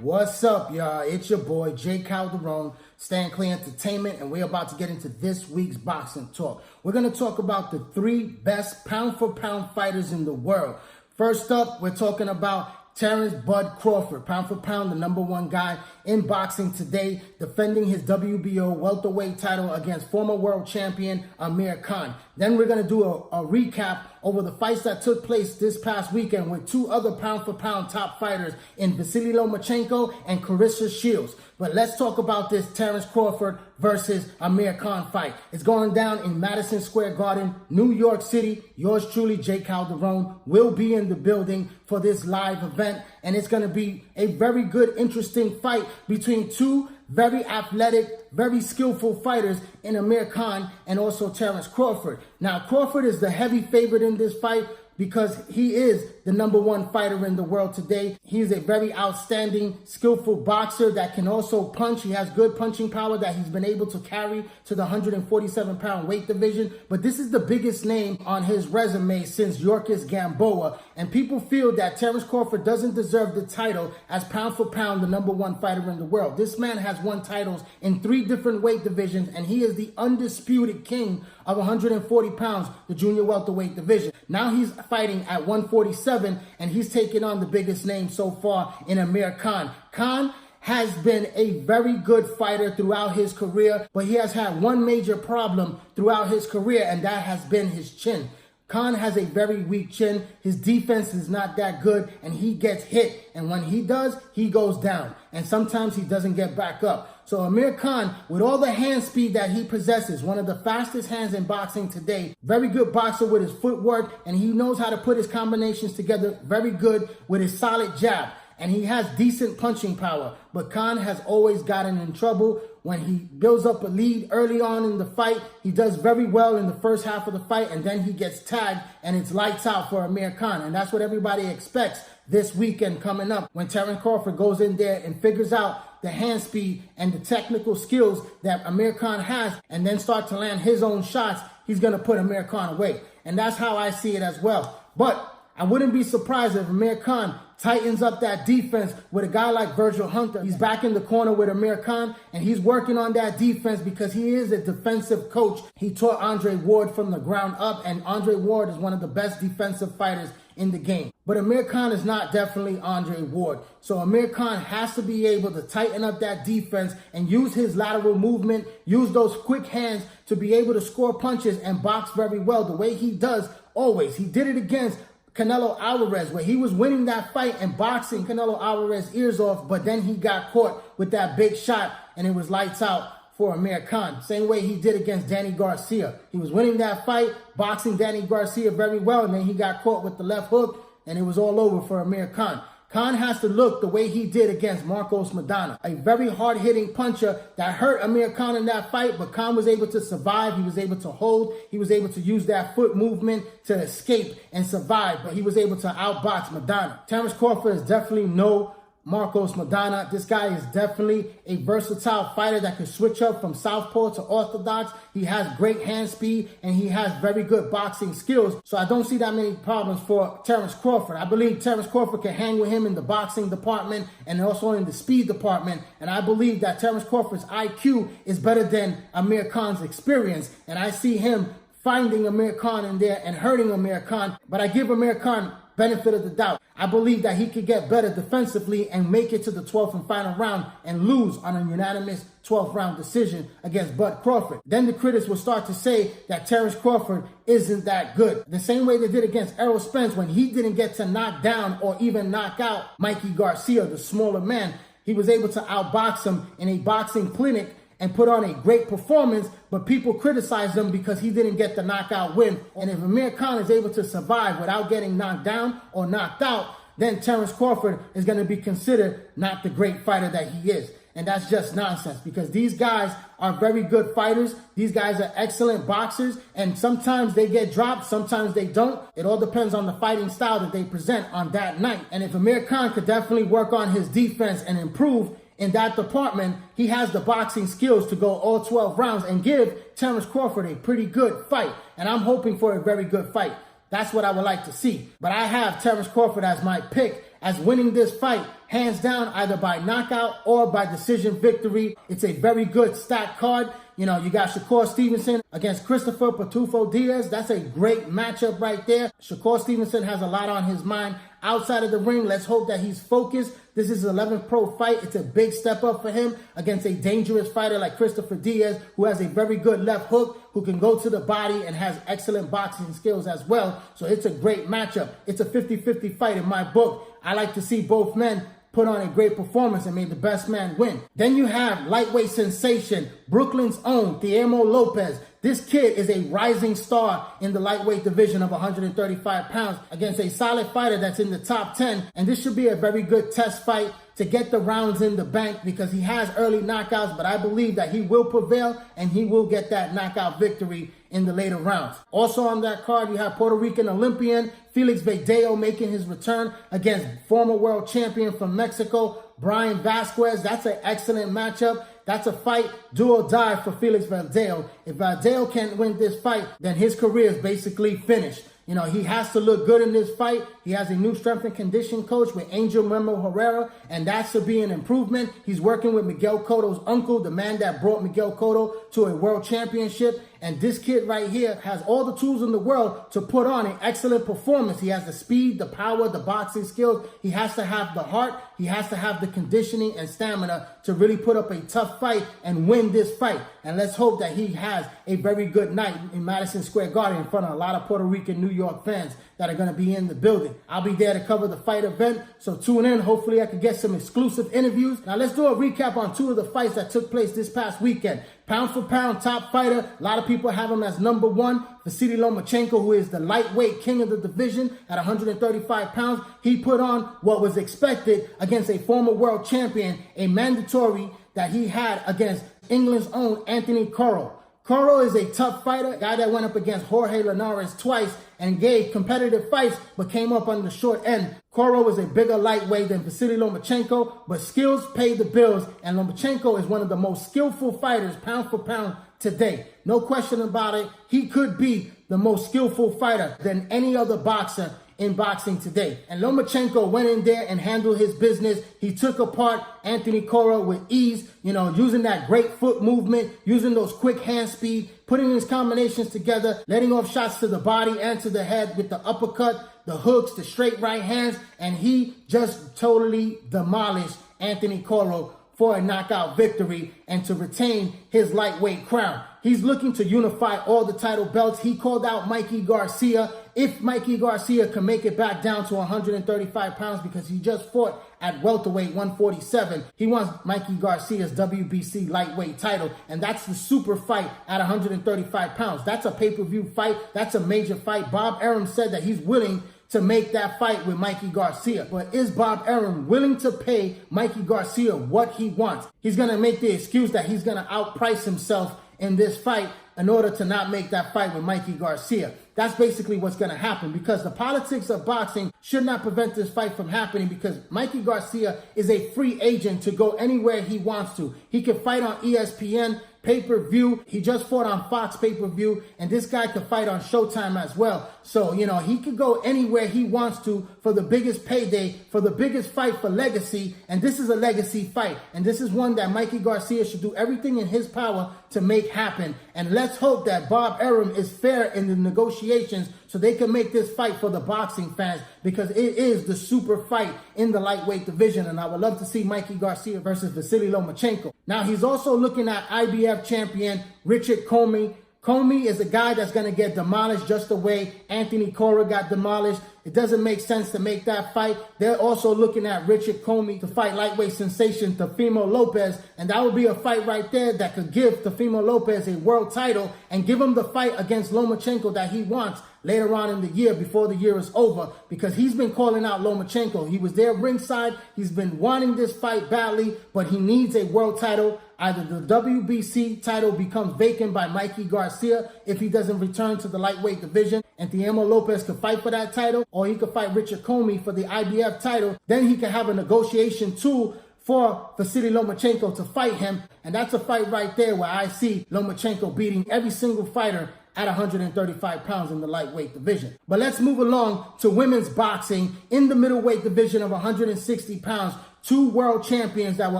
What's up, y'all? It's your boy, Calderon, Stand Clear Entertainment, and we're about to get into this week's boxing talk. We're going to talk about the 3 best pound-for-pound fighters in the world. First up, we're talking about Terence "Bud" Crawford, pound for pound, the #1 guy in boxing today, defending his WBO welterweight title against former world champion Amir Khan. Then we're going to do a recap over the fights that took place this past weekend with 2 other pound for pound top fighters in Vasyl Lomachenko and Claressa Shields. But let's talk about this Terence Crawford versus Amir Khan fight. It's going down in Madison Square Garden, New York City. Yours truly, Calderon, will be in the building for this live event. And it's going to be a very good, interesting fight between 2 very athletic, very skillful fighters in Amir Khan and also Terence Crawford. Now, Crawford is the heavy favorite in this fight because he is the #1 fighter in the world today. He is a very outstanding, skillful boxer that can also punch. He has good punching power that he's been able to carry to the 147-pound weight division. But this is the biggest name on his resume since Yorkis Gamboa. And people feel that Terence Crawford doesn't deserve the title as pound for pound the #1 fighter in the world. This man has won titles in 3 different weight divisions, and he is the undisputed king of 140 pounds, the junior welterweight division. Now he's fighting at 147, and he's taking on the biggest name so far in Amir Khan. Khan has been a very good fighter throughout his career, but he has had one major problem throughout his career, and that has been his chin. Khan has a very weak chin. His defense is not that good, and he gets hit. And when he does, he goes down. And sometimes he doesn't get back up. So Amir Khan, with all the hand speed that he possesses, one of the fastest hands in boxing today, very good boxer with his footwork, and he knows how to put his combinations together very good with his solid jab. And he has decent punching power. But Khan has always gotten in trouble when he builds up a lead early on in the fight. He does very well in the first half of the fight, and then he gets tagged, and it's lights out for Amir Khan. And that's what everybody expects this weekend coming up when Terence Crawford goes in there and figures out the hand speed and the technical skills that Amir Khan has, and then start to land his own shots. He's going to put Amir Khan away. And that's how I see it as well. But I wouldn't be surprised if Amir Khan tightens up that defense with a guy like Virgil Hunter. He's back in the corner with Amir Khan, and he's working on that defense because he is a defensive coach. He taught Andre Ward from the ground up, and Andre Ward is one of the best defensive fighters in the game. But Amir Khan is not definitely Andre Ward. So Amir Khan has to be able to tighten up that defense and use his lateral movement, use those quick hands to be able to score punches and box very well the way he does always. He did it against Canelo Alvarez, where he was winning that fight and boxing Canelo Alvarez's ears off, but then he got caught with that big shot, and it was lights out for Amir Khan. Same way he did against Danny Garcia. He was winning that fight, boxing Danny Garcia very well, and then he got caught with the left hook, and it was all over for Amir Khan. Khan has to look the way he did against Marcos Maidana, a very hard-hitting puncher that hurt Amir Khan in that fight, but Khan was able to survive. He was able to hold. He was able to use that foot movement to escape and survive, but he was able to outbox Maidana. Terence Crawford is definitely no Marcos Maidana. This guy is definitely a versatile fighter that can switch up from southpaw to orthodox. He has great hand speed, and he has very good boxing skills. So I don't see that many problems for Terence Crawford. I believe Terence Crawford can hang with him in the boxing department and also in the speed department. And I believe that Terence Crawford's IQ is better than Amir Khan's experience. And I see him finding Amir Khan in there and hurting Amir Khan. But I give Amir Khan benefit of the doubt. I believe that he could get better defensively and make it to the 12th and final round and lose on a unanimous 12th round decision against Bud Crawford. Then the critics will start to say that Terence Crawford isn't that good. The same way they did against Errol Spence when he didn't get to knock down or even knock out Mikey Garcia, the smaller man. He was able to outbox him in a boxing clinic and put on a great performance, but people criticize him because he didn't get the knockout win. And if Amir Khan is able to survive without getting knocked down or knocked out, then Terence Crawford is going to be considered not the great fighter that he is. And that's just nonsense because these guys are very good fighters. These guys are excellent boxers, and sometimes they get dropped, sometimes they don't. It all depends on the fighting style that they present on that night. And if Amir Khan could definitely work on his defense and improve in that department, he has the boxing skills to go all 12 rounds and give Terence Crawford a pretty good fight. And I'm hoping for a very good fight. That's what I would like to see. But I have Terence Crawford as my pick as winning this fight hands down, either by knockout or by decision victory. It's a very good stacked card. You know, you got Shakur Stevenson against Christopher Pitufo Diaz. That's a great matchup right there. Shakur Stevenson has a lot on his mind outside of the ring. Let's hope that he's focused. This is his 11th pro fight. It's a big step up for him against a dangerous fighter like Christopher Diaz, who has a very good left hook, who can go to the body and has excellent boxing skills as well. So it's a great matchup. It's a 50-50 fight in my book. I like to see both men put on a great performance and made the best man win. Then you have lightweight sensation, Brooklyn's own Teimo Lopez. This kid is a rising star in the lightweight division of 135 pounds against a solid fighter that's in the top 10. And this should be a very good test fight to get the rounds in the bank because he has early knockouts, but I believe that he will prevail and he will get that knockout victory in the later rounds. Also on that card, you have Puerto Rican Olympian Felix Verdejo making his return against former world champion from Mexico, Brian Vasquez. That's an excellent matchup. That's a fight, do or die for Felix Verdejo. If Verdejo can't win this fight, then his career is basically finished. You know, he has to look good in this fight. He has a new strength and condition coach with Angel Memo Herrera, and that should be an improvement. He's working with Miguel Cotto's uncle, the man that brought Miguel Cotto to a world championship. And this kid right here has all the tools in the world to put on an excellent performance. He has the speed, the power, the boxing skills. He has to have the heart. He has to have the conditioning and stamina to really put up a tough fight and win this fight. And let's hope that he has a very good night in Madison Square Garden in front of a lot of Puerto Rican, New York fans that are going to be in the building. I'll be there to cover the fight event, so tune in. Hopefully I can get some exclusive interviews. Now let's do a recap on two of the fights that took place this past weekend. Pound for pound top fighter, a lot of people have him as number one. Vasyl Lomachenko, who is the lightweight king of the division at 135 pounds. He put on what was expected against a former world champion, a mandatory that he had against England's own Anthony Corro. Corro is a tough fighter, a guy that went up against Jorge Linares twice and gave competitive fights, but came up on the short end. Corro is a bigger lightweight than Vasyl Lomachenko, but skills pay the bills, and Lomachenko is one of the most skillful fighters, pound for pound, today. No question about it. He could be the most skillful fighter than any other boxer in boxing today. And Lomachenko went in there and handled his business. He took apart Anthony Corro with ease, you know, using that great foot movement, using those quick hand speed, putting his combinations together, letting off shots to the body and to the head with the uppercut, the hooks, the straight right hands, and he just totally demolished Anthony Corro for a knockout victory and to retain his lightweight crown. He's looking to unify all the title belts. He called out Mikey Garcia. If Mikey Garcia can make it back down to 135 pounds, because he just fought at welterweight 147, he wants Mikey Garcia's WBC lightweight title, and that's the super fight at 135 pounds. That's a pay-per-view fight. That's a major fight. Bob Arum said that he's willing to make that fight with Mikey Garcia. But is Bob Arum willing to pay Mikey Garcia what he wants? He's going to make the excuse that he's going to outprice himself in this fight in order to not make that fight with Mikey Garcia. That's basically what's going to happen, because the politics of boxing should not prevent this fight from happening, because Mikey Garcia is a free agent to go anywhere he wants to. He can fight on ESPN pay-per-view. He just fought on Fox pay-per-view, and this guy could fight on Showtime as well. So, you know, he could go anywhere he wants to for the biggest payday, for the biggest fight for legacy, and this is a legacy fight. And this is one that Mikey Garcia should do everything in his power to make happen. And let's hope that Bob Arum is fair in the negotiations so they can make this fight for the boxing fans, because it is the super fight in the lightweight division, and I would love to see Mikey Garcia versus Vasyl Lomachenko. Now, he's also looking at IBF champion Richard Comey. Comey is a guy that's going to get demolished just the way Anthony Corro got demolished. It doesn't make sense to make that fight. They're also looking at Richard Comey to fight lightweight sensation Teofimo Lopez, and that would be a fight right there that could give Teofimo Lopez a world title and give him the fight against Lomachenko that he wants later on in the year, before the year is over, because he's been calling out Lomachenko. He was there ringside. He's been wanting this fight badly, but he needs a world title. Either the WBC title becomes vacant by Mikey Garcia if he doesn't return to the lightweight division, and Teofimo Lopez could fight for that title, or he could fight Richard Comey for the IBF title. Then he can have a negotiation tool for Vasyl Lomachenko to fight him, and that's a fight right there where I see Lomachenko beating every single fighter at 135 pounds in the lightweight division. But let's move along to women's boxing. In the middleweight division of 160 pounds, Two world champions that were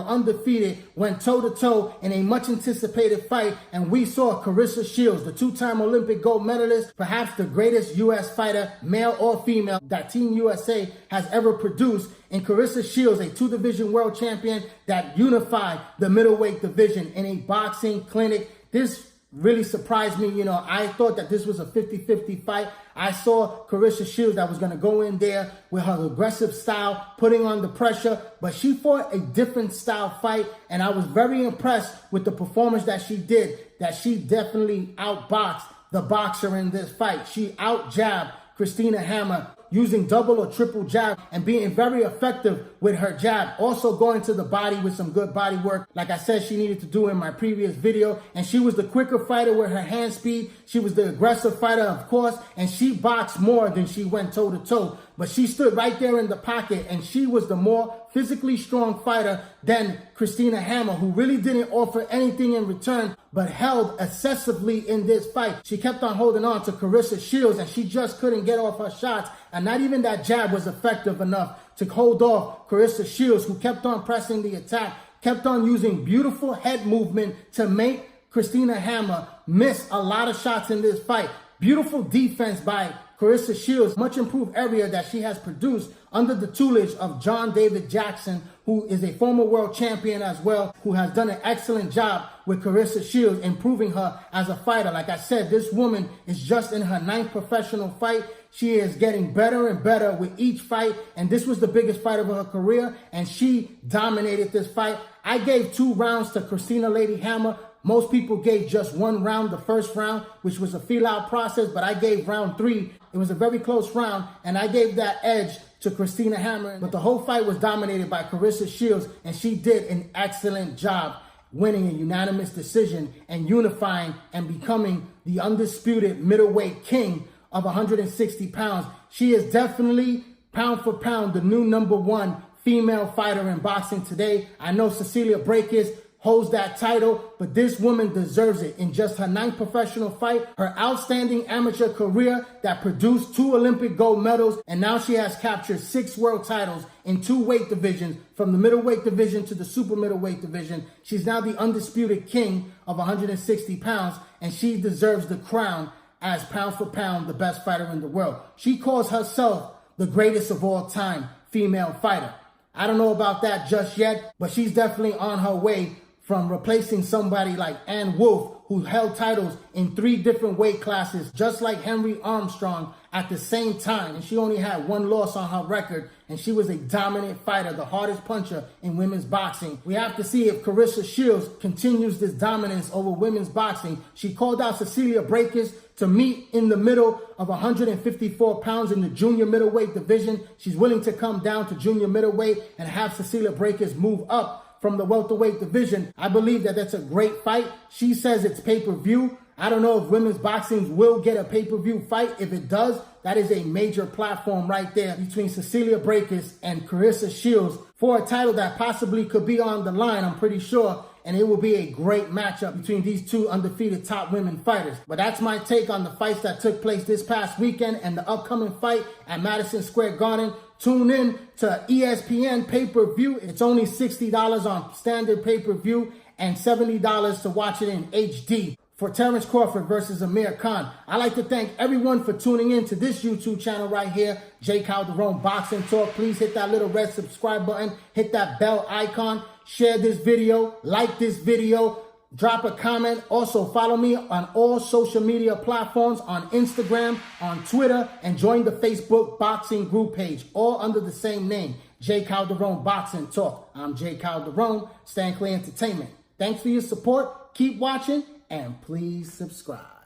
undefeated went toe-to-toe in a much-anticipated fight, and we saw Claressa Shields, the two-time Olympic gold medalist, perhaps the greatest U.S. fighter, male or female, that Team USA has ever produced, and Claressa Shields, a two-division world champion that unified the middleweight division in a boxing clinic. This really surprised me. You know, I thought that this was a 50-50 fight. I saw Claressa Shields that was going to go in there with her aggressive style, putting on the pressure, but she fought a different style fight, and I was very impressed with the performance that she did, that she definitely outboxed the boxer in this fight. She out-jabbed Christina Hammer, using double or triple jab and being very effective with her jab. Also going to the body with some good body work, like I said she needed to do in my previous video. And she was the quicker fighter with her hand speed. She was the aggressive fighter, of course, and she boxed more than she went toe-to-toe. But she stood right there in the pocket, and she was the more physically strong fighter than Christina Hammer, who really didn't offer anything in return, but held excessively in this fight. She kept on holding on to Claressa Shields, and she just couldn't get off her shots. And not even that jab was effective enough to hold off Claressa Shields, who kept on pressing the attack, kept on using beautiful head movement to make Christina Hammer miss a lot of shots in this fight. Beautiful defense by Claressa Shields, much improved area that she has produced under the tutelage of John David Jackson, who is a former world champion as well, who has done an excellent job with Claressa Shields, improving her as a fighter. Like I said, this woman is just in her 9th professional fight. She is getting better and better with each fight, and this was the biggest fight of her career, and she dominated this fight. I gave 2 rounds to Christina Lady Hammer. Most people gave just 1 round, the first round, which was a feel-out process, but I gave round 3. It was a very close round, and I gave that edge to Christina Hammer. But the whole fight was dominated by Claressa Shields, and she did an excellent job winning a unanimous decision and unifying and becoming the undisputed middleweight king of 160 pounds. She is definitely, pound for pound, the new #1 female fighter in boxing today. I know Cecilia Brækhus holds that title, but this woman deserves it. In just her 9th professional fight, her outstanding amateur career that produced 2 Olympic gold medals, and now she has captured 6 world titles in 2 weight divisions, from the middleweight division to the super middleweight division. She's now the undisputed king of 160 pounds, and she deserves the crown as pound for pound the best fighter in the world. She calls herself the greatest of all time female fighter. I don't know about that just yet, but she's definitely on her way from replacing somebody like Ann Wolfe, who held titles in 3 different weight classes, just like Henry Armstrong at the same time. And she only had 1 loss on her record, and she was a dominant fighter, the hardest puncher in women's boxing. We have to see if Claressa Shields continues this dominance over women's boxing. She called out Cecilia Brækhus to meet in the middle of 154 pounds in the junior middleweight division. She's willing to come down to junior middleweight and have Cecilia Brækhus move up from the welterweight division. I believe that that's a great fight. She says it's pay-per-view. I don't know if women's boxing will get a pay-per-view fight. If it does, that is a major platform right there between Cecilia Brækhus and Claressa Shields for a title that possibly could be on the line, I'm pretty sure. And it will be a great matchup between these 2 undefeated top women fighters. But that's my take on the fights that took place this past weekend and the upcoming fight at Madison Square Garden. Tune in to ESPN pay-per-view. It's only $60 on standard pay-per-view and $70 to watch it in HD for Terence Crawford versus Amir Khan. I'd like to thank everyone for tuning in to this YouTube channel right here, J. Calderon Boxing Talk. Please hit that little red subscribe button, hit that bell icon, share this video, like this video, drop a comment. Also, follow me on all social media platforms, on Instagram, on Twitter, and join the Facebook boxing group page, all under the same name, J. Calderon Boxing Talk. I'm J. Calderon, Stan Clay Entertainment. Thanks for your support. Keep watching, and please subscribe.